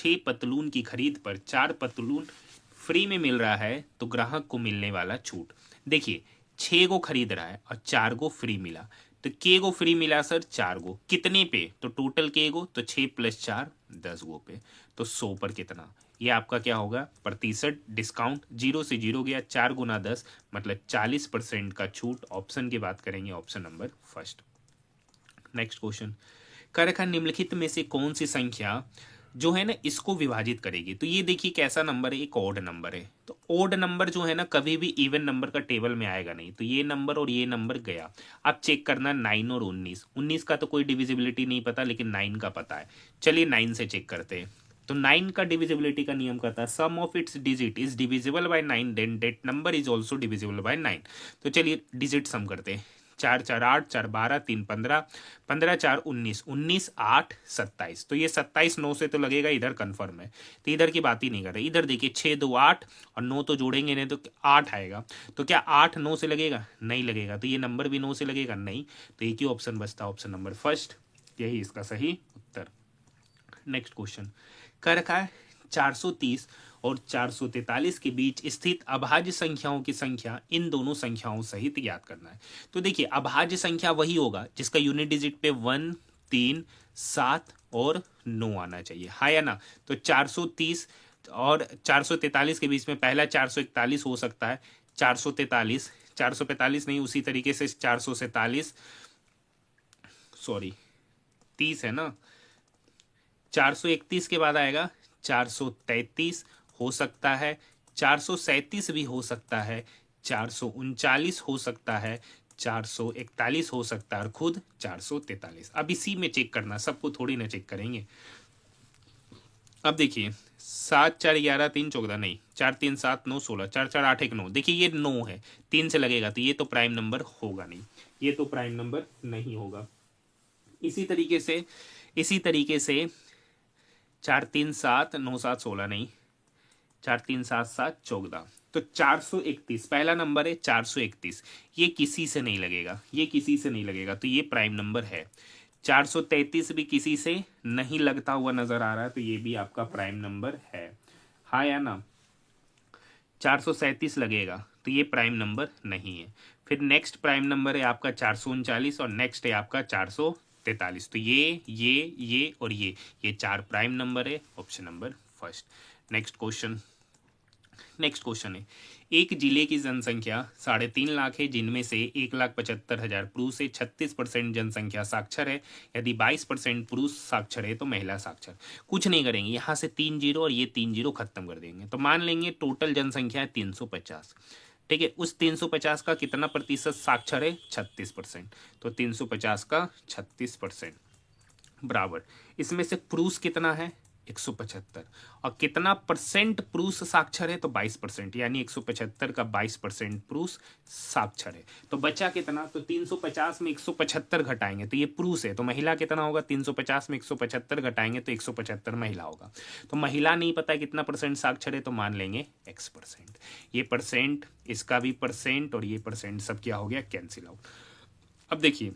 6 पतलून की खरीद पर 4 पतलून फ्री में मिल रहा है तो ग्राहक को मिलने वाला छूट। देखिए 6 को खरीद रहा है और 4 को फ्री मिला, तो के को फ्री मिला सर 4 गो, कितने पे, तो टोटल के गो, तो 6 + 4 10 गो पे, तो 100 पर कितना, ये आपका क्या होगा प्रतिशत डिस्काउंट, 0 से 0 गया, 4 × 10 मतलब 40% का छूट। ऑप्शन की बात करेंगे, option number first. Next question, कर रखा निम्नलिखित में से कौन सी संख्या जो है ना इसको विभाजित करेगी। तो ये देखिए कैसा नंबर है, एक ऑड नंबर है। तो ऑड नंबर जो है ना कभी भी इवन नंबर का टेबल में आएगा नहीं, तो ये नंबर और ये नंबर गया। अब चेक करना 9 और 19, 19 का तो कोई डिविजिबिलिटी नहीं पता, लेकिन 9 का पता है। चलिए 9 से चेक करते हैं। तो 9 का डिविजिबिलिटी का नियम कहता है sum of its digit is divisible by 9 then that number is also divisible by 9। तो चलिए डिजिट सम करते हैं। 4 4 8, 4 12, 3 15, 15 4 19, 19 8 27। तो ये 27 9 से तो लगेगा, इधर कंफर्म है, तो इधर की बात ही नहीं कर रहे। इधर देखिए 6 2 8 और 9 तो जोड़ेंगे नहीं तो 8 आएगा। तो क्या 8 9 से लगेगा, नहीं लगेगा। तो ये नंबर भी 9 से लगेगा, नहीं। तो एक ही ऑप्शन बचता, ऑप्शन नंबर फर्स्ट, यही इसका सही उत्तर। नेक्स्ट क्वेश्चन, कर रखा है 430 और 443 के बीच स्थित अभाज्य संख्याओं की संख्या इन दोनों संख्याओं सहित ज्ञात करना है। तो देखिए अभाज्य संख्या वही होगा जिसका यूनिट डिजिट पे 1 3 7 और 9 आना चाहिए, हाँ या ना। तो 430 और 443 के बीच में पहला 441 हो सकता है, 443 445 नहीं, उसी तरीके से 447 सॉरी 30 है ना, 431 के बाद आएगा 433 हो सकता है, 437 भी हो सकता है, 439 हो सकता है, 441 हो सकता है और खुद 443। अब इसी में चेक करना, सबको थोड़ी ना चेक करेंगे। अब देखिए 7 4 11 3 14 नहीं, 4 3 7 9 16, 4 4 8 1 9। देखिए ये 9 है, 3 से लगेगा, तो ये तो प्राइम नंबर होगा नहीं, ये तो प्राइम नंबर नहीं होगा। इसी तरीके से 4 3 7 9 7 16 नहीं, 4 3 7 7 14। तो 431 पहला नंबर है, 431 ये किसी से नहीं लगेगा, ये किसी से नहीं लगेगा, तो ये प्राइम नंबर है। 433 भी किसी से नहीं लगता हुआ नजर आ रहा है, तो ये भी आपका प्राइम नंबर है, हाँ या ना। 437 लगेगा, तो ये प्राइम नंबर नहीं है। फिर नेक्स्ट प्राइम नंबर है आपका 439 और नेक्स्ट है आपका 443। तो ये और ये 4 प्राइम नंबर है, option number first. Next question है, एक जिले की जनसंख्या 3.5 लाख है, जिनमें से 1,75,000 पुरुष है, 36% जनसंख्या साक्षर है। यदि 22% पुरुष साक्षर है तो महिला साक्षर। कुछ नहीं करेंगे, यहाँ से 3 जीरो और ये 3 जीरो खत्म कर देंगे। तो मान लेंगे टोटल जनसंख्या है 350, ठीक है। उस 350 का कितना प्रतिशत साक्षर है, 36%। तो 350 का 36% बराबर, इसमें से पुरुष कितना है, 175, और कितना परसेंट पुरुष साक्षर है, तो 22%, यानी 175 का 22% पुरुष साक्षर है। तो बचा कितना, तो 350 में 175 घटाएंगे तो ये पुरुष है, तो महिला कितना होगा, 350 में 175 घटाएंगे तो 175 महिला होगा। तो महिला नहीं पता कितना परसेंट साक्षर है, तो मान लेंगे x%। ये परसेंट, इसका भी परसेंट और ये परसेंट, सब क्या हो गया, कैंसिल आउट। अब देखिए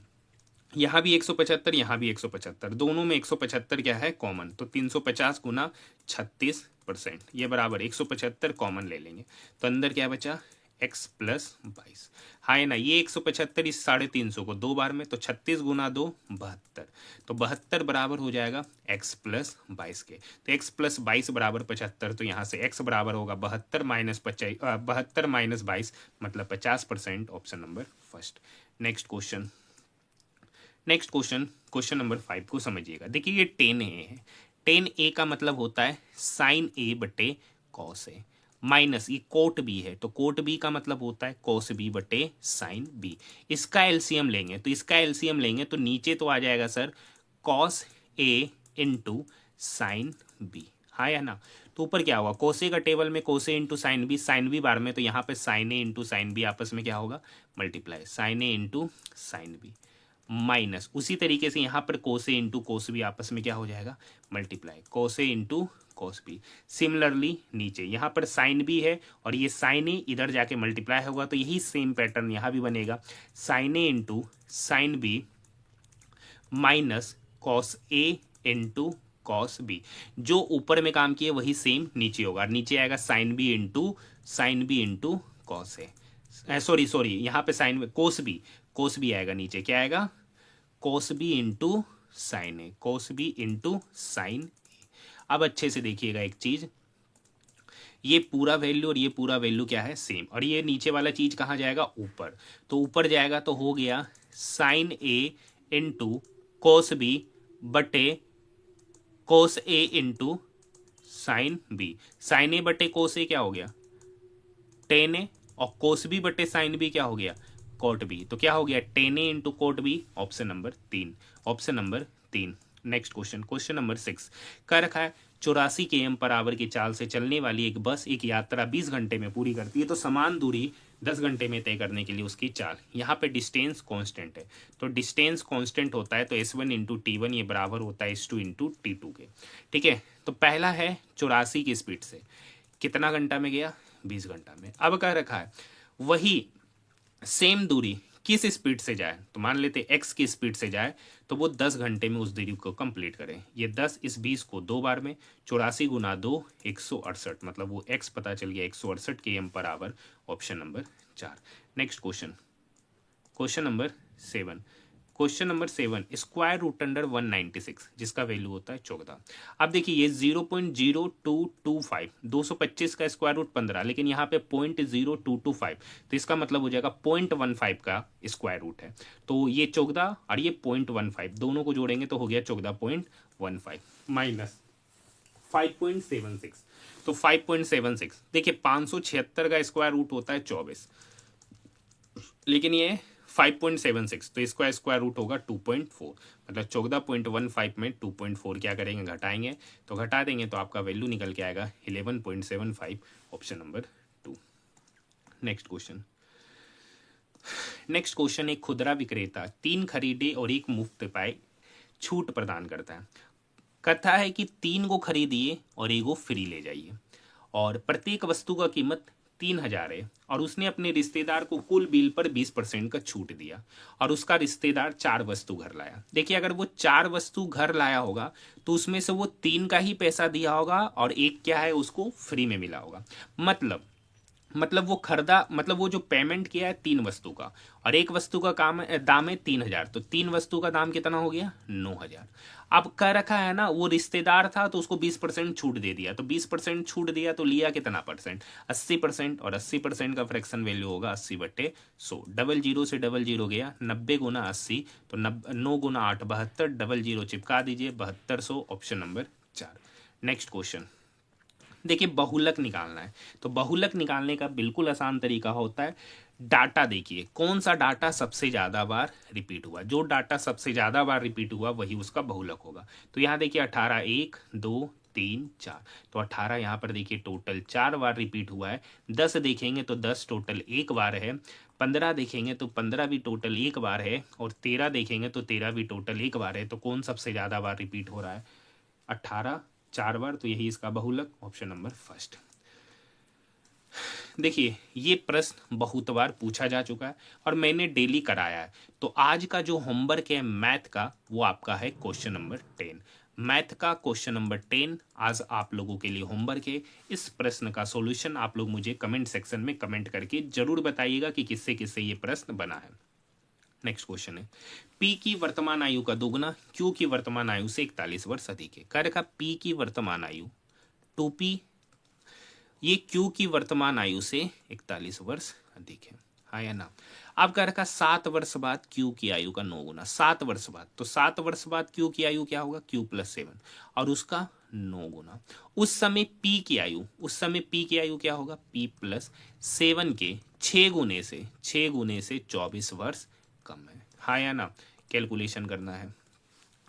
यहाँ भी 175, यहाँ भी 175, दोनों में 175 क्या है, कॉमन। तो 350 गुना 36%, ये बराबर 175 कॉमन ले लेंगे, तो अंदर क्या बचा, x + 22, हाँ है ना। ये 175 इस 350 को 2 बार में, तो 36 गुना 2 72, तो 72 बराबर हो जाएगा x + 22 के। तो x + 22 बराबर 75, तो यहाँ से x बराबर होगा 72 - 22 मतलब 50%, option number first. Next question number 5 को समझिएगा। देखिए ये 10a है, 10a का मतलब होता है साइन a बटे कॉस ए, माइनस ये कोट b है, तो कोट b का मतलब होता है कॉस b बटे साइन b। इसका एलसीएम लेंगे, तो इसका एलसीएम लेंगे तो नीचे तो आ जाएगा sir cos a into sine b, हाँ या ना। तो ऊपर क्या होगा, कोसे का टेबल में कोसे इंटू साइन बी बार में, तो यहाँ पे sign A into sine B आपस में क्या होगा, multiply, sign A into sine B, minus उसी तरीके से यहाँ पर कोसे इंटू कोस बी आपस में क्या हो जाएगा, मल्टीप्लाई, कोसे इंटू कोस बी। सिमिलरली नीचे यहाँ पर साइन बी है और ये साइन ए इधर जाके मल्टीप्लाई होगा, तो यही सेम पैटर्न यहाँ भी बनेगा, sine A into sine B minus cos A into cos B. जो ऊपर में काम किए वही सेम नीचे होगा, नीचे आएगा sine B into cos A, sorry यहाँ पे साइन कोस बी आएगा नीचे, क्या आएगा कोस बी इंटू साइन ए, कोस बी इंटू साइन ए। अब अच्छे से देखिएगा एक चीज, ये पूरा वैल्यू और ये पूरा वैल्यू क्या है सेम, और ये नीचे वाला चीज कहाँ जाएगा ऊपर, तो ऊपर जाएगा तो हो गया sine A into cos B बटे cos A into sine B. Sine A बटे कोस ए क्या हो गया टेन ए, और कोस बी बटे साइन बी क्या हो गया कोट बी, तो क्या हो गया tan A into cot B. Option number 3, option number 3। Next question, question number 6 क्या रखा है, 84 km/h की चाल से चलने वाली एक बस एक यात्रा 20 घंटे में पूरी करती है, तो समान दूरी 10 घंटे में तय करने के लिए उसकी चाल, यहाँ पे डिस्टेंस कांस्टेंट है, तो डिस्टेंस कांस्टेंट होता है तो S1 इंटू T1 ये बराबर होता है S2 इंटू T2 के। ठीक है, तो पहला है 84 की स्पीड से कितना घंटा में गया 20 घंटा में। अब क्या रखा है वही सेम दूरी किस स्पीड से जाए, तो मान लेते x की स्पीड से जाए तो वो 10 घंटे में उस दूरी को कंप्लीट करें। ये 10 इस 20 को 2 बार में, 84 गुना 2 168, मतलब वो x पता चल गया 168 km/h। Option number 4। Next question, question number 7, question number 7 square root under 196 जिसका वैल्यू होता है 14। अब देखिए ये 0.0225, 225 का स्क्वायर रूट 15, लेकिन यहाँ पे 0.0225, तो इसका मतलब हो जाएगा 0.15 का स्क्वायर रूट है, तो ये 14 और ये 0.15 दोनों को जोड़ेंगे तो हो गया 14.15 माइनस 5.76, तो 5.76। देखिए 576 का स्क्वायर रूट होता है 24, लेकिन ये 5.76, तो इसका स्क्वायर रूट होगा 2.4, मतलब 14.15 में 2.4 क्या करेंगे घटाएंगे, तो घटा देंगे तो आपका वैल्यू निकल के आएगा 11.75। Option number 2। Next question, next question, एक खुदरा विक्रेता 3 खरीदे और 1 मुफ्त पाए छूट प्रदान करता है। कथा है कि 3 को खरीदिए और 1 को फ्री ले जाइए, और प्रत्येक वस्तु का कीमत 3000 है, और उसने अपने रिश्तेदार को कुल बिल पर 20% का छूट दिया, और उसका रिश्तेदार 4 वस्तु घर लाया। देखिए अगर वो 4 वस्तु घर लाया होगा तो उसमें से वो 3 का ही पैसा दिया होगा और 1 क्या है उसको फ्री में मिला होगा। मतलब वो खरीदा, मतलब वो जो पेमेंट किया है 3 वस्तु का, और 1 वस्तु का दाम है 3000, तो 3 वस्तु का दाम कितना हो गया 9000। अब कह रखा है ना वो रिश्तेदार था तो उसको 20% छूट दे दिया, तो 20% छूट दिया तो लिया कितना परसेंट 80%, और 80% का फ्रैक्शन वैल्यू होगा 80/100। डबल जीरो से डबल जीरो गया 90 गुना 80, तो 9 गुना 8 72, डबल जीरो चिपका दीजिए 7200। Option number 4। नेक्स्ट क्वेश्चन, देखिए बहुलक निकालना है, तो बहुलक निकालने का बिल्कुल आसान तरीका होता है, डाटा देखिए कौन सा डाटा सबसे ज़्यादा बार रिपीट हुआ, जो डाटा सबसे ज़्यादा बार रिपीट हुआ वही उसका बहुलक होगा। तो यहाँ देखिए 18 1 2 3 4, तो 18 यहाँ पर देखिए टोटल 4 बार रिपीट हुआ है। 10 देखेंगे तो 10 टोटल 1 बार है, 15 देखेंगे तो 15 भी टोटल 1 बार है, और 13 देखेंगे तो 13 भी टोटल 1 बार है। तो कौन सबसे ज़्यादा बार रिपीट हो रहा है 18 4 बार, तो यही इसका बहुलक। Option number 1। देखिए ये प्रश्न बहुत बार पूछा जा चुका है और मैंने डेली कराया है, तो आज का जो होमवर्क है मैथ का वो आपका है क्वेश्चन नंबर 10। मैथ का क्वेश्चन नंबर 10 आज आप लोगों के लिए होमवर्क है। इस प्रश्न का सॉल्यूशन आप लोग मुझे कमेंट सेक्शन में कमेंट करके जरूर बताइएगा कि किससे किससे ये प्रश्न बना है। नेक्स्ट क्वेश्चन है, P की वर्तमान आयु का दोगुना Q की वर्तमान आयु से 41 वर्ष अधिक है। कह रखा P की वर्तमान आयु 2P, ये Q की वर्तमान आयु से 41 वर्ष अधिक है, हाँ या ना। अब कह रखा 7 वर्ष बाद Q की आयु का 9 गुना, 7 वर्ष बाद, तो 7 वर्ष बाद Q की आयु क्या होगा Q + 7, और उसका 9 गुना। उस समय P की आयु, उस समय P की आयु क्या होगा P + 7 के 6 गुने से 24 वर्ष कम है, हाँ या ना। कैलकुलेशन करना है।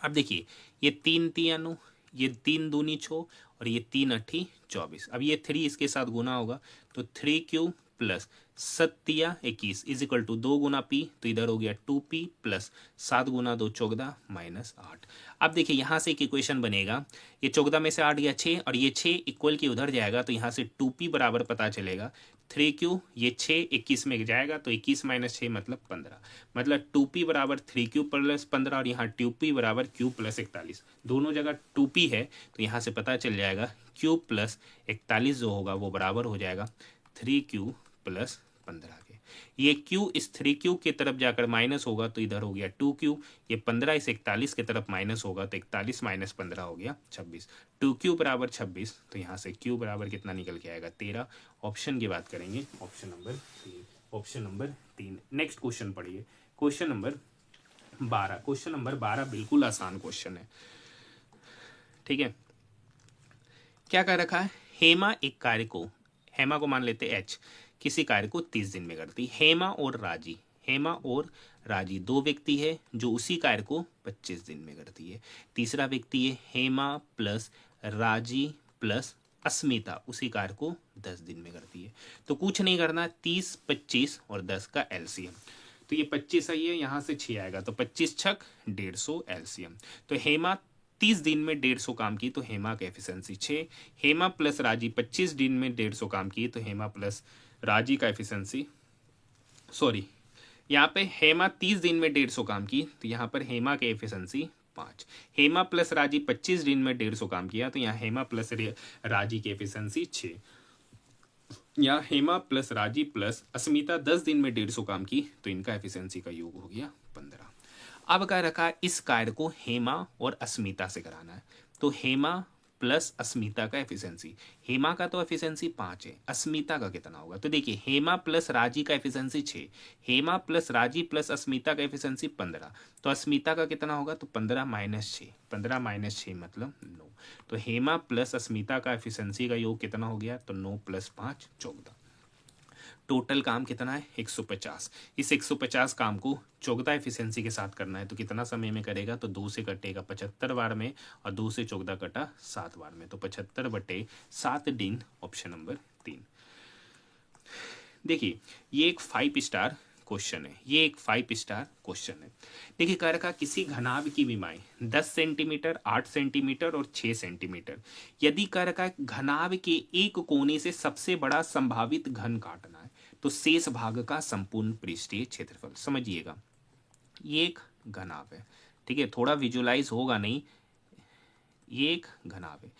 अब देखिए ये 3 3 ये 3 दूनी 6 और ये 3 8 24। अब ये 3 इसके साथ गुना होगा तो 3Q plus 7×21 is equal to 2 गुना पी, तो इधर हो गया 2p प्लस 7 गुना 2 14 माइनस 8। अब देखिए यहाँ से एक इक्वेशन बनेगा, ये 14 में से 8 गया 6 और ये 6 इक्वल की उधर जाएगा तो यहाँ से 2p बराबर पता चलेगा 3q, ये 6 21 में जाएगा तो 21 माइनस 6 मतलब 15, मतलब 2p बराबर 3q प्लस 15 और यहाँ 2p बराबर q प्लस 41, दोनों जगह 2p है तो यहाँ से पता चल जाएगा q प्लस 41 जो होगा वो बराबर हो जाएगा 3q प्लस 15 के। ये q इस 3q के तरफ जाकर माइनस होगा तो इधर हो गया 2q, ये 15 इस 41 के तरफ माइनस होगा तो 41 माइनस 15 हो गया 26, 2q बराबर 26, तो यहाँ से q बराबर कितना निकल के आएगा 13। ऑप्शन की बात करेंगे, option number 3, option number 3। Next question पढ़िए, क्वेश्चन नंबर 12। क्वेश्चन नंबर 12 बिल्कुल आसान क्वेश्चन है, ठीक है। क्या कह रखा है, हेमा एक कार्य को, हेमा को मान लेते h, किसी कार्य को 30 दिन में करती। हेमा और राजी दो व्यक्ति है जो उसी कार्य को 25 दिन में करती है। तीसरा व्यक्ति है हेमा प्लस राजी प्लस अस्मिता, उसी कार्य को 10 दिन में करती है। तो कुछ नहीं करना, 30, 25 और 10 का एलसीएम, तो ये 25 आई है, यहाँ से 6 आएगा तो 25 छक 150 एलसीएम। तो हेमा 30 दिन में 150 काम की तो हेमा का एफिशिएंसी 6, हेमा प्लस राजी 25 दिन में 150 काम की तो हेमा प्लस राजी का एफिशिएंसी, सॉरी यहाँ पे हेमा 30 दिन में 150 काम की तो यहाँ पर हेमा के एफिशिएंसी 5, हेमा प्लस राजी 25 दिन में 150 काम किया तो यहाँ हेमा प्लस राजी की एफिशिएंसी 6, यहाँ हेमा प्लस राजी प्लस अस्मिता 10 दिन में 150 काम की तो इनका एफिशिएंसी का योग हो गया 15। अब क्या रखा है, इस कार्य को हेमा और अस्मिता से कराना है, तो हेमा प्लस अस्मिता का एफिशिएंसी, हेमा का तो एफिशिएंसी 5 है, अस्मिता का कितना होगा, तो देखिए हेमा प्लस राजी का एफिशिएंसी 6, हेमा प्लस राजी प्लस अस्मिता का एफिशिएंसी 15, तो अस्मिता का कितना होगा, तो 15 माइनस 6, 15 माइनस 6 मतलब 9, तो हेमा प्लस अस्मिता का एफिशिएंसी का योग कितना हो गया, तो 9 प्लस 5 14। टोटल काम कितना है 150, इस 150 काम को 14 एफिशिएंसी के साथ करना है तो कितना समय में करेगा, तो 2 से कटेगा 75 बार में और 2 से 14 कटा 7 बार में, तो 75/7 दिन, ऑप्शन नंबर 3। देखिए ये एक 5 स्टार क्वेश्चन है, ये एक 5 स्टार क्वेश्चन है। देखिए कह रखा किसी घनाभ की विमाएं 10 सेंटीमीटर, 8 सेंटीमीटर और 6 सेंटीमीटर, यदि कह रखा है घनाभ के एक कोने से सबसे बड़ा संभावित घन काटना है तो शेष भाग का संपूर्ण पृष्ठीय क्षेत्रफल। समझिएगा ये एक घनाभ है, ठीक है, थोड़ा विजुलाइज होगा नहीं, ये एक घनाभ है।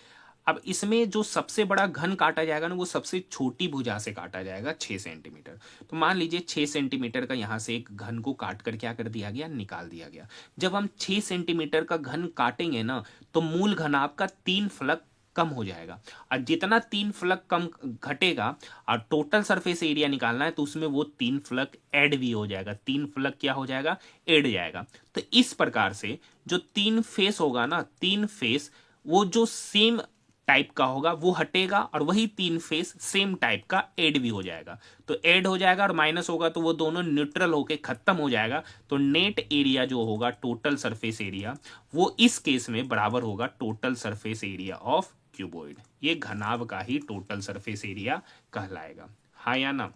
अब इसमें जो सबसे बड़ा घन काटा जाएगा ना वो सबसे छोटी भुजा से काटा जाएगा 6 सेंटीमीटर। तो मान लीजिए 6 सेंटीमीटर का यहाँ से एक घन को काट कर क्या कर दिया गया, निकाल दिया गया। जब हम 6 सेंटीमीटर का घन काटेंगे ना तो मूल घनाभ का 3 फलक कम हो जाएगा, और जितना 3 फलक कम घटेगा और टोटल सरफेस एरिया निकालना है तो उसमें वो 3 फलक ऐड भी हो जाएगा, 3 फलक क्या हो जाएगा, ऐड जाएगा। तो इस प्रकार से जो 3 फेस होगा ना, 3 फेस वो जो सेम टाइप का होगा वो हटेगा और वही 3 फेस सेम टाइप का ऐड भी हो जाएगा। तो ऐड हो जाएगा और माइनस होगा तो वो दोनों न्यूट्रल होके खत्म हो जाएगा। तो नेट एरिया जो होगा, टोटल सरफेस एरिया, वो इस केस में बराबर होगा total surface area of cuboid. ये घनाभ का ही टोटल सरफेस एरिया कहलाएगा, हाँ या ना।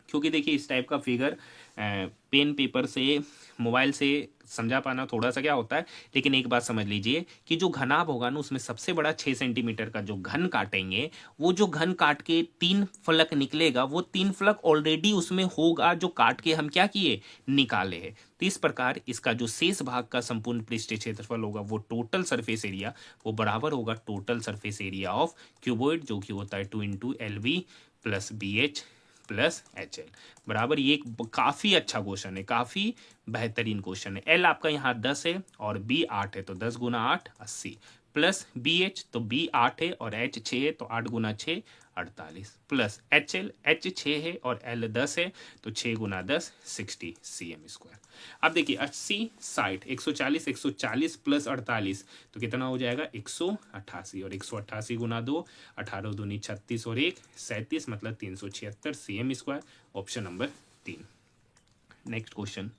क्योंकि देखिए इस टाइप का फिगर पेन पेपर से, मोबाइल से समझा पाना थोड़ा सा क्या होता है, लेकिन एक बात समझ लीजिए कि जो घनाभ होगा ना उसमें सबसे बड़ा 6 सेंटीमीटर का जो घन काटेंगे, वो जो घन काट के 3 फलक निकलेगा वो 3 फलक ऑलरेडी उसमें होगा जो काट के हम क्या किए, निकाले हैं। तो इस प्रकार इसका जो शेष भाग का संपूर्ण पृष्ठीय क्षेत्रफल होगा वो टोटल सरफेस एरिया वो बराबर होगा total surface area of cuboid, जो कि होता है 2 × LV plus BH plus HL बराबर। ये एक काफ़ी अच्छा क्वेश्चन है, काफ़ी बेहतरीन क्वेश्चन है। L आपका यहाँ 10 है और B 8 है तो 10 × 8 80 प्लस BH तो B 8 है और H 6 है तो 8 × 6 48 प्लस HL H 6 है और L 10 है तो 6 × 10 60 cm²। अब देखिए 80 60 140 140 प्लस 48 तो कितना हो जाएगा 188 और 188 × 2 18 दूनी 36 और 1 37 मतलब 376 cm², option number 3। Next question,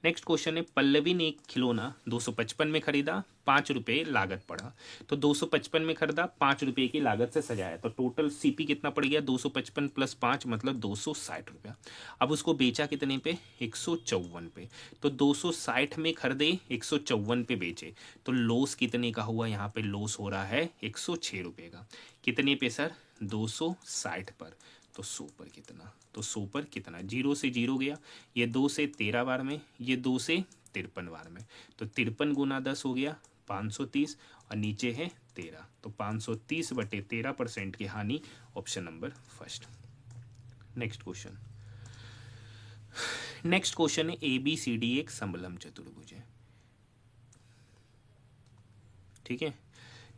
next question है पल्लवी ने एक खिलौना 255 में खरीदा, 5 रुपये लागत पड़ा। तो 255 में खरीदा, 5 रुपये की लागत से सजाया, तो टोटल सीपी कितना पड़ गया, 255 प्लस 5 मतलब 260 रुपया। अब उसको बेचा कितने पे, 154 पे। तो 260 में खरीदे, 154 पे बेचे, तो लॉस कितने का हुआ, यहाँ पे लॉस हो रहा है 106 रुपये का। कितने पे सर, 260 पर। तो 100 पर कितना, तो 100 पर कितना, 0 से 0 गया, ये 2 से 13 बार में, ये 2 से 53 बार में, तो 53 गुना 10 हो गया 530, और नीचे है 13, तो 530/13% की हानि, option number first. Next question, next question है ABCD एक समलम चतुर्भुज है, ठीक है,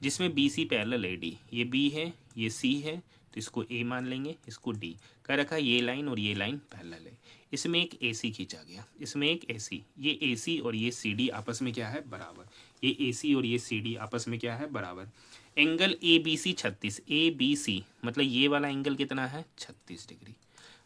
जिसमें BC पैरेलल AD, ये B है, ये C है, तो इसको A मान लेंगे, इसको D कर रखा है, ये लाइन और ये लाइन पैरेलल है। इसमें एक AC खींचा गया, इसमें एक AC, ये AC और ये CD आपस में क्या है, बराबर। ये AC और ये CD आपस में क्या है, बराबर। एंगल ABC 36, ABC मतलब ये वाला एंगल कितना है, 36 डिग्री,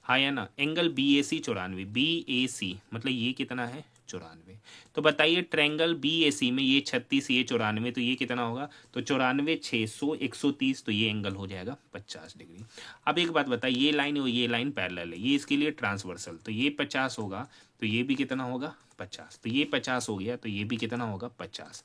हाँ या ना। एंगल BAC 94, BAC मतलब ये कितना है, 94। तो बताइए ट्रायंगल BAC में ये 36, ये 94, तो ये कितना होगा, तो 94, 600, 130, तो ये एंगल हो जाएगा 50 डिग्री। अब एक बात बताइए, ये लाइन और ये लाइन पैरेलल है, ये इसके लिए ट्रांसवर्सल, तो ये 50 होगा, तो ये भी कितना होगा, 50, तो ये 50 हो गया, तो ये भी कितना होगा, 50।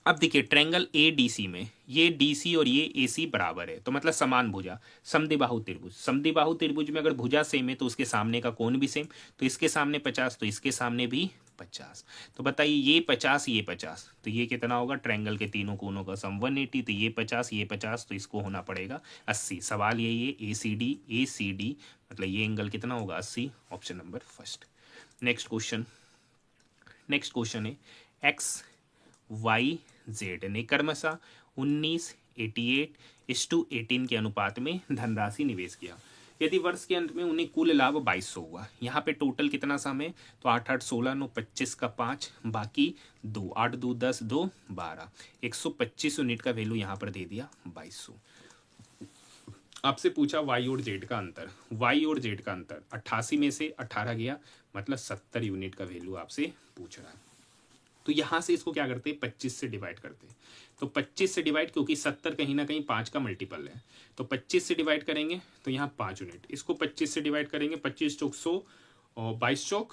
अब देखिए ट्रायंगल ADC में ये DC और ये AC बराबर है, तो मतलब समान भुजा, समद्विबाहु त्रिभुज। समद्विबाहु त्रिभुज में अगर भुजा सेम है तो उसके सामने का कोण भी सेम, तो इसके सामने 50, तो इसके सामने भी 50। तो बताइए ये 50, ये 50, तो ये कितना होगा, ट्रायंगल के तीनों कोणों का सम 180, तो ये 50, ये 50, तो इसको होना पड़ेगा 80। सवाल यही है, ACD मतलब ये एंगल कितना होगा, 80, option number first. Next question, next question है XYZ ने क्रमशः 19, 88:18 के अनुपात में धनराशि निवेश किया। यदि वर्ष के अंत में उन्हें कुल लाभ 2200 हुआ। यहाँ पे टोटल कितना सम है, तो 8 8 16 9 25 का 5, बाकी 2, 8 2 10 2 12, 125 यूनिट का वैल्यू यहाँ पर दे दिया 2200। आपसे पूछा Y और Z का अंतर, Y और Z का अंतर 88 में से 18 गया, मतलब 70 यूनिट का वैल्यू आपसे पूछ रहा है। तो यहाँ से इसको क्या करते हैं, 25 से डिवाइड करते हैं। तो 25 से डिवाइड, क्योंकि 70 कहीं ना कहीं 5 का मल्टीपल है, तो 25 से डिवाइड करेंगे तो यहाँ 5 यूनिट, इसको 25 से डिवाइड करेंगे, 25 चौक 100 और 22 चौक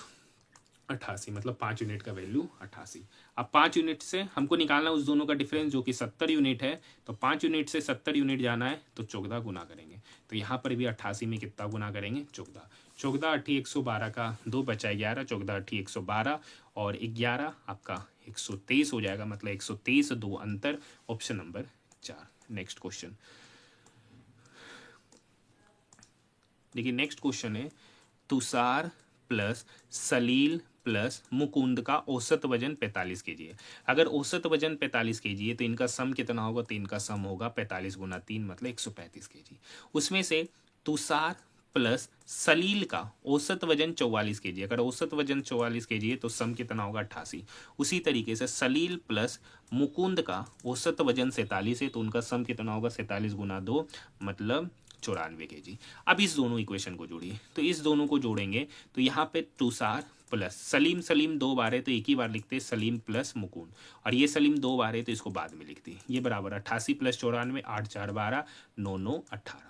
88, मतलब 5 यूनिट का वैल्यू 88। अब 5 यूनिट से हमको निकालना उस दोनों का डिफरेंस जो कि 70 यूनिट है, तो 5 यूनिट से 70 यूनिट जाना है तो 14 गुना करेंगे। तो यहाँ पर भी 88 में कितना गुना करेंगे, 14। 14 8 112 का 2 बचा 11, 14 8 112 और 11 आपका 123 हो जाएगा, मतलब 123 2 अंतर, ऑप्शन नंबर 4। नेक्स्ट क्वेश्चन देखिए, नेक्स्ट क्वेश्चन है तुषार प्लस सलील प्लस मुकुंद का औसत वजन 45 kg है। अगर औसत वजन 45 kg है तो इनका सम कितना होगा, तो इनका सम होगा 45 गुना 3 मतलब 135 kg। उसमें से तुषार प्लस सलील का औसत वजन 44 kg, अगर औसत वजन 44 kg है तो सम कितना होगा, 88। उसी तरीके से सलील प्लस मुकुंद का औसत वजन 47 है, तो उनका सम कितना होगा, 47 गुना 2 मतलब 94 kg। अब इस दोनों इक्वेशन को जोड़िए, तो इस दोनों को जोड़ेंगे तो यहाँ पे तुषार प्लस सलीम, सलीम 2 बार है तो एक ही बार लिखते हैं सलीम प्लस मुकुंद, और ये सलीम 2 बार है तो इसको बाद में लिखते हैं। ये बराबर 88 प्लस 94, 8 4 12 9 9 18।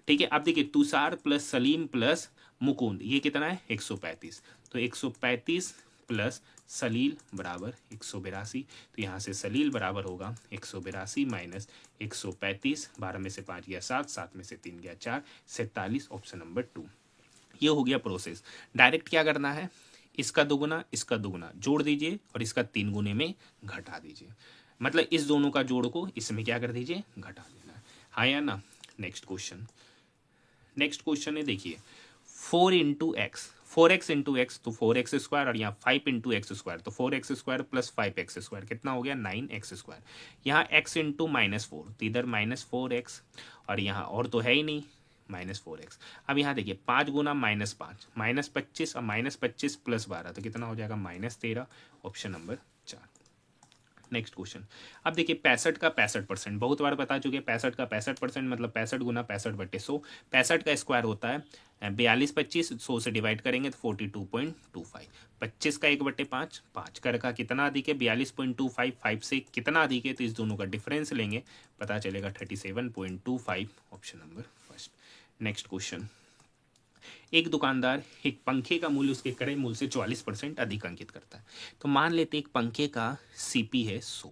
ठीक है, अब देखिए तुषार प्लस सलीम प्लस मुकुंद ये कितना है, 135, तो 135 प्लस सलील बराबर 182, तो यहाँ से सलील बराबर होगा 182 माइनस 135, 12 में से 5 गया 7, 7 में से 3 गया 4, 47, ऑप्शन नंबर 2। ये हो गया प्रोसेस। डायरेक्ट क्या करना है, इसका दुगुना जोड़ दीजिए और इसका 3 गुने में घटा दीजिए, मतलब इस दोनों का जोड़ को इसमें क्या कर दीजिए, घटा देना है, हाँ या ना। नेक्स्ट क्वेश्चन, नेक्स्ट क्वेश्चन है देखिए 4 into x, 4x into x तो 4x स्क्वायर, और यहाँ 5 इंटू एक्स स्क्वायर तो 4x square plus 5x square कितना हो गया, 9x स्क्वायर। यहाँ x इंटू -4 तो इधर -4x, और यहाँ और तो है ही नहीं -4x। अब यहाँ देखिए 5 गुना -5 -25 और -25 प्लस 12 तो कितना हो जाएगा, -13, ऑप्शन नंबर 4। Next question. अब देखिए 65 का 65%, बहुत बार बता चुके हैं 65 का 65% मतलब 65 गुना 65/100। 65 का स्क्वायर होता है 42/25, 100 से डिवाइड करेंगे तो 42.25। 25 का 1/5, 5 कर का कितना अधिक है 42.25, 5 से कितना अधिक है तो इस दोनों का डिफरेंस लेंगे, पता चलेगा 37.25, option number first. Next question. एक दुकानदार एक पंखे का मूल्य उसके क्रय मूल्य से 44% अधिक अंकित करता है। तो मान लेते एक पंखे का सीपी है 100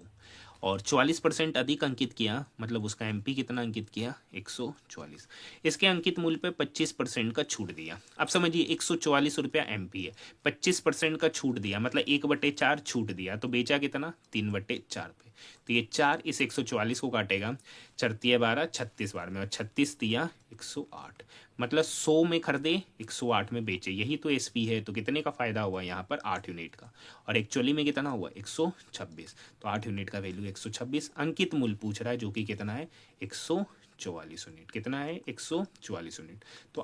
और 44% अधिक अंकित किया, मतलब उसका एमपी कितना अंकित किया 144। इसके अंकित मूल्य पे 25% का छूट दिया। अब समझिए 144 रुपया एमपी है, 25% का छूट दिया मतलब 1/4 छूट दिया, तो बेचा कितना 3/4 पे। तो ये 4 इस 144 को काटेगा, 4×12 36 बार में, और 36 दिया 108, मतलब 100 में खरीदे 108 में बेचे, यही तो एसपी है। तो कितने का फायदा हुआ यहाँ पर 8 यूनिट का, और एक्चुअली में कितना हुआ 126। तो 8 यूनिट का वैल्यू 126, अंकित मूल्य पूछ रहा है जो कि कितना है 144 यूनिट। कितना है 144 यूनिट। तो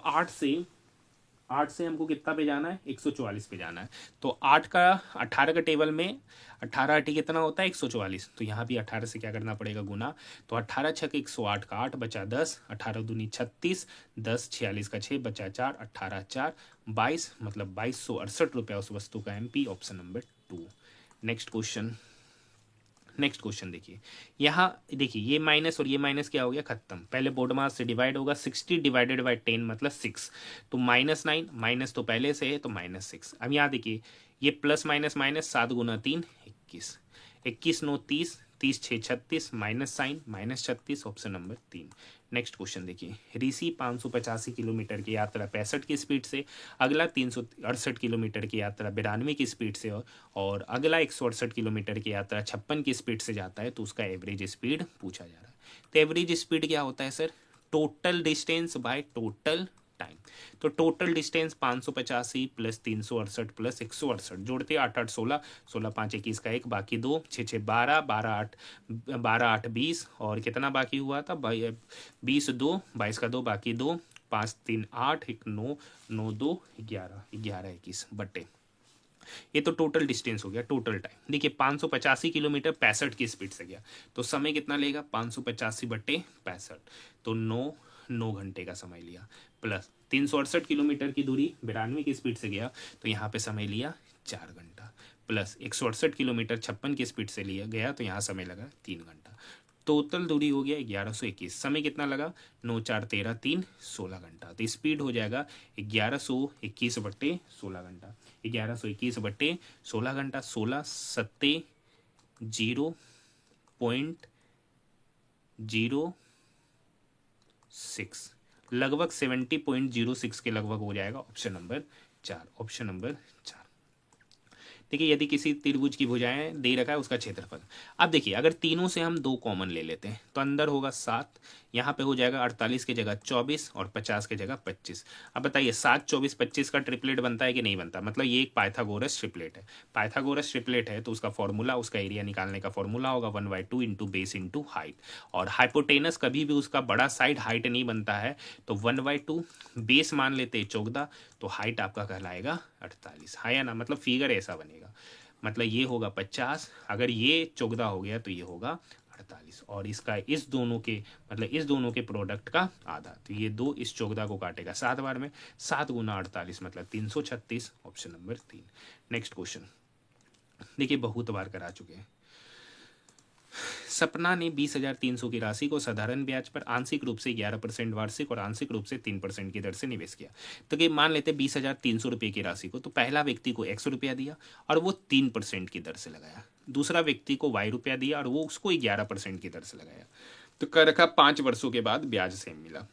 8 से हमको कितना पे जाना है 144 पे जाना है। तो 18 का टेबल में 18 8 कितना होता है 144, तो यहाँ भी 18 से क्या करना पड़ेगा गुना। तो 18 छक 108 का 8 बचा 10, 18 दूनी 36, 10 46 का 6 बचा 4, 18 4 22, मतलब 2268 रुपया उस वस्तु का MP, option number 2। Next question देखिए, यहाँ देखिए ये माइनस और ये माइनस क्या हो गया खत्म। पहले बोर्ड मास से डिवाइड होगा, 60 डिवाइडेड बाई 10 मतलब 6, तो -9, माइनस तो पहले से है तो -6। अब यहाँ देखिए ये प्लस माइनस माइनस, 7 गुना 3 21, 21 9 30, 30 6 36, minus sign -36, option number 3। Next question देखिए, ऋषि 585 किलोमीटर की यात्रा 65 की स्पीड से, अगला 368 किलोमीटर की यात्रा 92 की स्पीड से, और अगला 168 किलोमीटर की यात्रा 56 की स्पीड से जाता है, तो उसका एवरेज स्पीड पूछा जा रहा है। तो एवरेज स्पीड क्या होता है sir, total distance by total time. तो टोटल डिस्टेंस 585 प्लस 368 प्लस 168, जोड़ते 8 8 16, 16 5 21 का 1, बाकी 2, 6 6 12, 12 8 20, और कितना बाकी हुआ था 20 2, 22 का 2 बाकी 2, 5 3 8, 1 9, 9 2 11, 11 21 बटे, ये तो टोटल डिस्टेंस हो गया। टोटल टाइम देखिए 585 किलोमीटर 65 की स्पीड से गया, तो समय कितना लेगा 585/65, तो 9 घंटे का समय लिया, प्लस 368 किलोमीटर की दूरी 92 की स्पीड से गया, तो यहाँ पे समय लिया 4 घंटा, प्लस 168 किलोमीटर 56 की स्पीड से लिया गया, तो यहाँ समय लगा 3 घंटा। टोटल दूरी हो गया 1121, समय कितना लगा 9 4 13 3 16 घंटा। तो स्पीड हो जाएगा 1121/16 घंटा, 1121/16 घंटा, 16 7 0.06, लगभग 70.06 के लगभग हो जाएगा, ऑप्शन नंबर 4, ऑप्शन नंबर 4। देखिए यदि किसी त्रिभुज की भुजाएं दे रखा है उसका क्षेत्रफल। अब देखिए अगर तीनों से हम 2 कॉमन ले लेते हैं तो अंदर होगा 7, यहाँ पे हो जाएगा 48 की जगह 24 और 50 की जगह 25। अब बताइए 7 24 25 का ट्रिपलेट बनता है कि नहीं बनता, मतलब ये एक पाइथागोरस ट्रिपलेट है। पाइथागोरस ट्रिपलेट है तो उसका फॉर्मूला, उसका एरिया निकालने का फॉर्मूला होगा 1/2 इंटू बेस इंटू हाइट, और हाइपोटेनस कभी भी उसका बड़ा साइड हाइट नहीं बनता है, तो 1/2 बेस मान लेते 14, तो हाइट आपका कहलाएगा 48, है या ना, मतलब फिगर ऐसा बनेगा, मतलब ये होगा 50, अगर ये 14 हो गया तो ये होगा 48, और इसका इस दोनों के मतलब इस दोनों के प्रोडक्ट का आधा, तो ये 2 इस 14 को काटेगा 7 बार में, 7 गुना 48 मतलब 336, ऑप्शन नंबर 3। नेक्स्ट क्वेश्चन देखिए बहुत बार करा चुके हैं। सपना ने 20,300 की राशि को साधारण ब्याज पर आंशिक रूप से 11% वार्षिक और आंशिक रूप से 3% की दर से निवेश किया। तो कि मान लेते 20,300 रुपये की राशि को, तो पहला व्यक्ति को x रुपया दिया और वो 3% की दर से लगाया, दूसरा व्यक्ति को y रुपया दिया और वो उसको 11% की दर से लगाया, तो कर रखा 5 वर्षों के बाद ब्याज सेम मिला। तो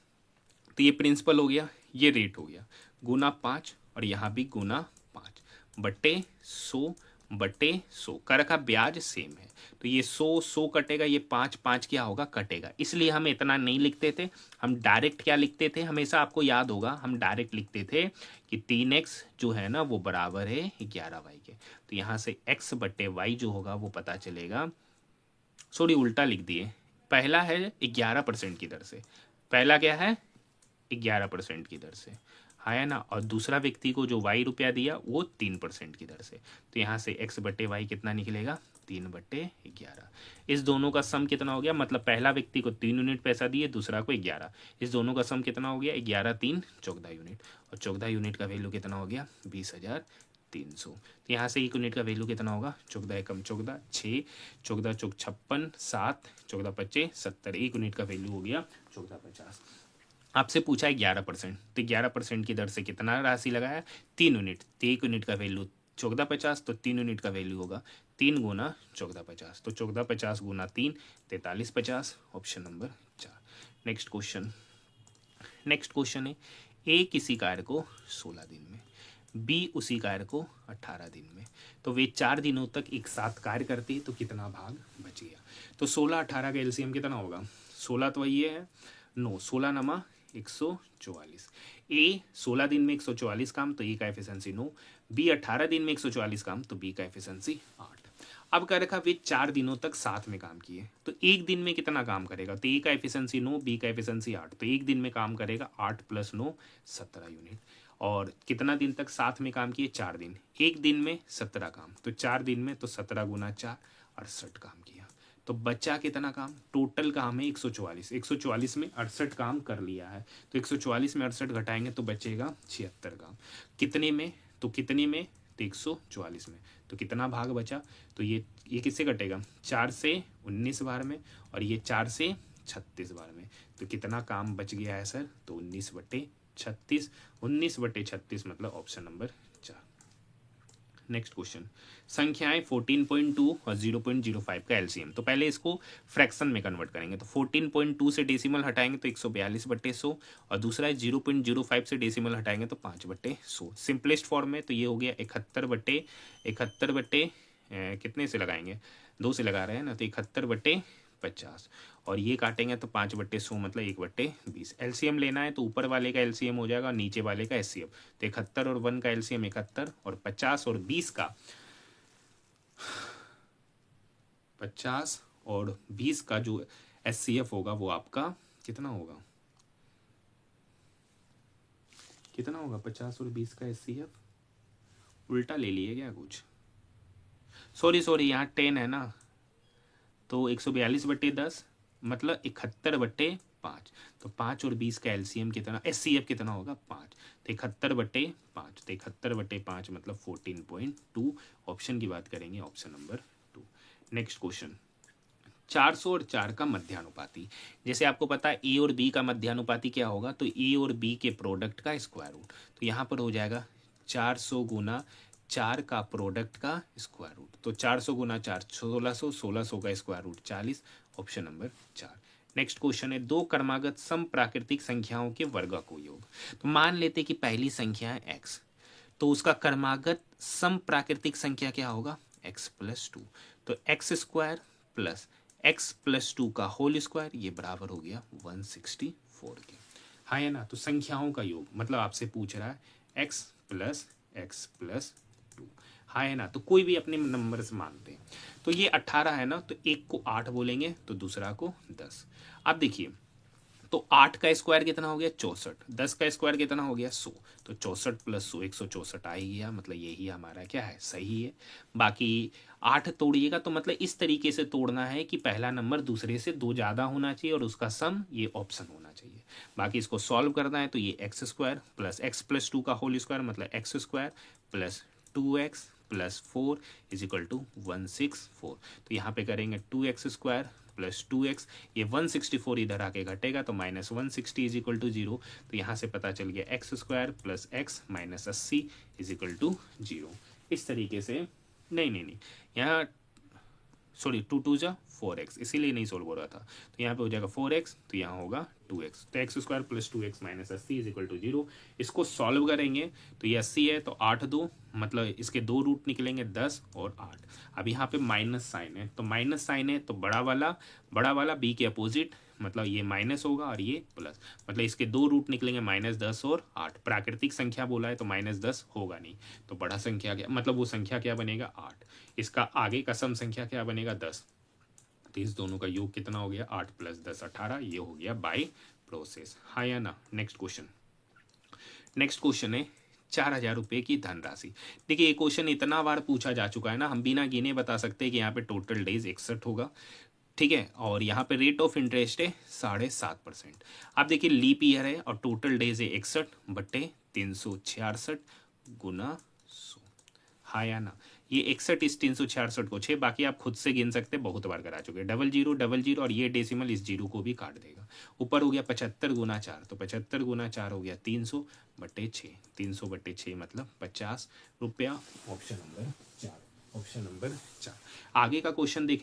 ये प्रिंसिपल हो गया, ये रेट हो गया, गुना 5 और यहाँ भी गुना 5 बटे 100/100, कर का ब्याज सेम है, तो ये 100 कटेगा, ये 5 क्या होगा कटेगा, इसलिए हम इतना नहीं लिखते थे, हम डायरेक्ट क्या लिखते थे, हमेशा आपको याद होगा हम डायरेक्ट लिखते थे कि 3x जो है ना वो बराबर है 11y के, तो यहाँ से x/y जो होगा वो पता चलेगा, सॉरी उल्टा लिख दिए, पहला है 11% की दर से, पहला क्या है 11% की दर से, है ना, और दूसरा व्यक्ति को जो y रुपया दिया वो 3% की दर से, तो यहाँ से x/y कितना निकलेगा 3/11। इस दोनों का सम कितना हो गया, मतलब पहला व्यक्ति को 3 यूनिट पैसा दिए, दूसरा को 11। इस दोनों का सम कितना हो गया, 11 3 14 यूनिट, और 14 यूनिट का वैल्यू कितना हो गया, 20,300। तो यहाँ से एक यूनिट का वैल्यू कितना होगा, 14 एकम 14, 6, 14 चौक 56, 7, 14 पच्चे 70, एक यूनिट का वैल्यू हो गया 1450। आपसे पूछा है 11%, तो 11% की दर से कितना राशि लगाया, 3 यूनिट, तो एक यूनिट का वैल्यू 1450, तो 3 यूनिट का वैल्यू होगा 3 गुना 1450, तो 1450 गुना 3 4350, option number 4। Next question, next question है, ए किसी कार्य को 16 दिन में, बी उसी कार्य को 18 दिन में, तो वे 4 दिनों तक एक साथ कार्य करते तो कितना भाग बचेगा। तो 16 18 का एलसीएम कितना होगा, 16 तो ये है 9, 16 नमा 144। ए 16 दिन में 144 काम, तो ए का एफिशिएंसी 9, बी 18 दिन में 144 काम, तो बी का एफिशिएंसी 8। अब कह रखा वे 4 दिनों तक साथ में काम किए, तो एक दिन में कितना काम करेगा, तो ए का एफिशिएंसी 9, बी का एफिशिएंसी 8, तो एक दिन में काम करेगा 8 + 9 17 यूनिट। और कितना दिन तक साथ में काम किए, 4 दिन, एक दिन में 17 काम, तो 4 दिन में तो 17 गुना 4 68 काम किया। तो बचा कितना काम, टोटल काम है 144, 144 में 68 काम कर लिया है, तो 144 में 68 घटाएंगे तो बचेगा 76 काम। कितने में, तो कितने में, तो 144 में, तो कितना भाग बचा, तो ये किससे घटेगा, 4 से 19 बार में, और ये 4 से 36 बार में, तो कितना काम बच गया है सर, तो 19/36, 19/36 मतलब ऑप्शन नंबर 4। नेक्स्ट क्वेश्चन, संख्याएं 14.2 और 0.05 का एलसीएम, तो पहले इसको फ्रैक्शन में कन्वर्ट करेंगे, तो 14.2 से डेसिमल हटाएंगे तो 142/100, और दूसरा है 0.05 से डेसिमल हटाएंगे तो 5/100। सिंपलेस्ट फॉर्म में तो ये हो गया 71/71 कितने से लगाएंगे, 2 से लगा रहे हैं ना, तो 71/50, और ये काटेंगे तो 5/100 मतलब 1/20। एलसीएम लेना है तो ऊपर वाले का एलसीएम हो जाएगा, नीचे वाले का एचसीएफ, तो 71 और 1 का एलसीएम 71, और 50 और 20 का 50 और 20 का जो एचसीएफ होगा वो आपका कितना होगा, कितना होगा, 50 और 20 का एचसीएफ, उल्टा ले लिए क्या कुछ, सॉरी यहाँ 10 है ना, तो 142/10 मतलब 71/5, तो 5 और 20 का एलसीएम कितना, एचसीएफ कितना होगा 5, तो 71/5, तो 71/5 मतलब 14.2, ऑप्शन की बात करेंगे ऑप्शन नंबर 2। नेक्स्ट क्वेश्चन, 400 और 4 का मध्यानुपाती, जैसे आपको पता है ए और बी का मध्यानुपाती क्या होगा, तो ए और बी के प्रोडक्ट का स्क्वायर रूट, तो यहाँ पर हो जाएगा 400 गुना 4 का प्रोडक्ट का स्क्वायर रूट, तो 400 गुना 4 1600, 1600 का square root 40, option number 4। Next question है, दो क्रमागत सम प्राकृतिक संख्याओं के वर्ग को योग, तो मान लेते कि पहली संख्या है x, तो उसका क्रमागत सम प्राकृतिक संख्या क्या होगा, x + 2, तो x² प्लस x+2 का होल स्क्वायर, ये बराबर हो गया 164 के। हाँ है ना, तो संख्याओं का योग मतलब आपसे पूछ रहा है x + x+2, हाँ है ना, तो कोई भी अपने नंबर से मानते हैं, तो ये 18 है ना, तो एक को 8 बोलेंगे तो दूसरा को 10। अब देखिए, तो 8 का स्क्वायर कितना हो गया 64, 10 का स्क्वायर कितना हो गया 100, तो 64 + 100 164 आ ही गया, मतलब यही हमारा क्या है, सही है। बाकी 8 तोड़िएगा तो मतलब इस तरीके से तोड़ना है कि पहला नंबर दूसरे से 2 ज़्यादा होना चाहिए और उसका सम ये ऑप्शन होना चाहिए। बाकी इसको सॉल्व करना है तो ये x² प्लस x+2 का होल स्क्वायर मतलब x² प्लस 2x प्लस 4 = 164, तो यहाँ पे करेंगे 2x² प्लस 2x, ये 164 इधर आके घटेगा तो -160 = 0, तो यहाँ से पता चल गया x² प्लस x माइनस 80 = 0। इस तरीके से नहीं यहाँ सॉरी 2 2 जा 4x, इसीलिए नहीं सोल्व हो रहा था, तो यहाँ पे हो जाएगा 4x, तो यहाँ होगा 2x, तो x² प्लस 2x माइनस 80 = 0। इसको सॉल्व करेंगे तो ये 80 है, तो 8 2 मतलब इसके 2 रूट निकलेंगे 10 और 8। अब यहाँ पे माइनस साइन है, तो माइनस साइन है तो बड़ा वाला b के अपोजिट, मतलब ये माइनस होगा और ये प्लस, मतलब इसके 2 रूट निकलेंगे -10 और 8। प्राकृतिक संख्या बोला है तो -10 होगा नहीं, तो बड़ा संख्या क्या मतलब वो संख्या क्या बनेगा 8, इसका आगे का सम संख्या क्या बनेगा 10, तो इस दोनों का योग कितना हो गया 8 + 10 18, ये हो गया बाय प्रोसेस, हाँ या ना। नेक्स्ट क्वेश्चन है 4,000 रुपये की धनराशि। देखिए ये क्वेश्चन इतना बार पूछा जा चुका है ना, हम बिना गिने बता सकते हैं कि यहाँ पे टोटल डेज 61 होगा, ठीक है। और यहाँ पे रेट ऑफ इंटरेस्ट है 7.5%। आप देखिए लीप ईयर है और टोटल डेज है 61/366 गुना 100। हाँ या ना, ये 61 इस 366 को 6, बाकी आप खुद से गिन सकते हैं, बहुत बार करा चुके। 0000 और ये डेसिमल इस जीरो को भी काट देगा। ऊपर हो गया 75 गुना 4, तो 75 गुना 4 हो गया 300/6। 300/6 मतलब 50 रुपया। Option number 4, option number 4। आगे का क्वेश्चन देखने